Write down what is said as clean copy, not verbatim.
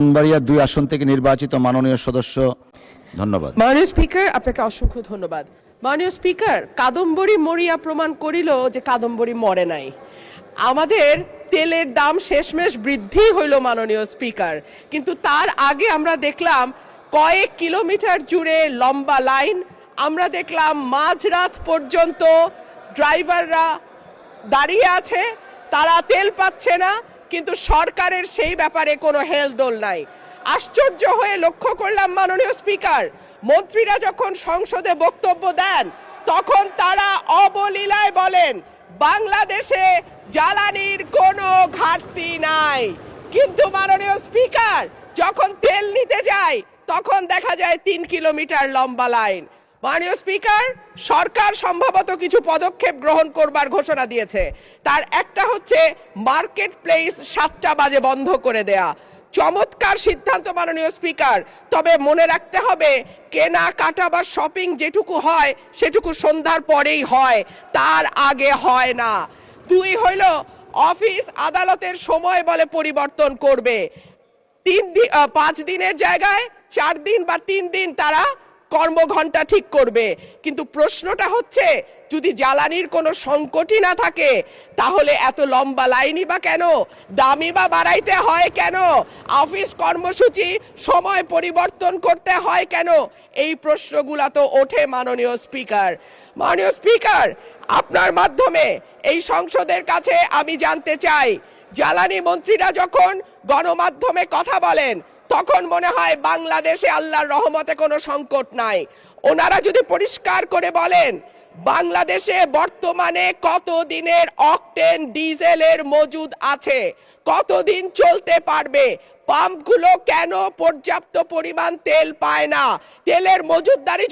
ব্রাহ্মণবাড়িয়া ২ আসন থেকে নির্বাচিত মাননীয় সদস্য। ধন্যবাদ। মাননীয় স্পিকার, আপনাকে অসংখ্য ধন্যবাদ। মাননীয় স্পিকার, কাদম্বরী মরিয়া প্রমাণ করিল যে কাদম্বরী মরে নাই। আমাদের তেলের দাম শেষমেশ বৃদ্ধি হইল মাননীয় স্পিকার, কিন্তু তার আগে আমরা দেখলাম কয়েক কিলোমিটার জুড়ে লম্বা লাইন। আমরা দেখলাম মাঝরাত পর্যন্ত ড্রাইভাররা দাঁড়িয়ে আছে, তারা তেল পাচ্ছে না, কিন্তু সরকারের সেই ব্যাপারে কোনো হেলদোল নাই। আশ্চর্য হয়ে লক্ষ্য করলাম মাননীয় স্পিকার, মন্ত্রীরা যখন সংসদে বক্তব্য দেন তখন তারা অবলীলায় বলেন বাংলাদেশে জ্বালানির কোনো ঘাটতি নাই, কিন্তু মাননীয় স্পিকার যখন তেল নিতে যায় তখন দেখা যায় ৩ কিলোমিটার লম্বা লাইন। মাননীয় স্পিকার, সরকার সম্ভবত কিছু পদক্ষেপ গ্রহণ করবার ঘোষণা দিয়েছে। তার একটা হচ্ছে মার্কেট প্লেস ৭টা বাজে বন্ধ করে দেয়া। চমৎকার সিদ্ধান্ত মাননীয় স্পিকার, তবে মনে রাখতে হবে কেনাকাটা বা শপিং যেটুকু হয় সেটুকু সন্ধ্যার পরেই হয়, তার আগে হয় না। ২ হইল অফিস আদালতের সময় বলে পরিবর্তন করবে। ৫ দিনের জায়গায় ৪ দিন বা ৩ দিন তারা কর্মঘণ্টা ঠিক করবে। কিন্তু প্রশ্নটা হচ্ছে যদি জ্বালানির কোনো সংকটই না থাকে তাহলে এত লম্বা লাইনই বা কেন, দামই বা বাড়াইতে হয় কেন, অফিস কর্মসূচি সময় পরিবর্তন করতে হয় কেন? এই প্রশ্নগুলো তো ওঠে মাননীয় স্পিকার। মাননীয় স্পিকার, আপনার মাধ্যমে এই সংসদের কাছে আমি জানতে চাই, জ্বালানি মন্ত্রীরা যখন গণমাধ্যমে কথা বলেন তখন মনে হয় বাংলাদেশে আল্লাহর রহমতে কোনো সংকট নাই। ওনারা যদি পরিষ্কার করে বলেন বাংলাদেশে বর্তমানে কত দিনের অকটেন ডিজেলের মজুদ আছে, কতদিন চলতে পারবে, পাম্পগুলো কেন পর্যাপ্ত পরিমাণ তেল পায় না, তেলের মজুদদারি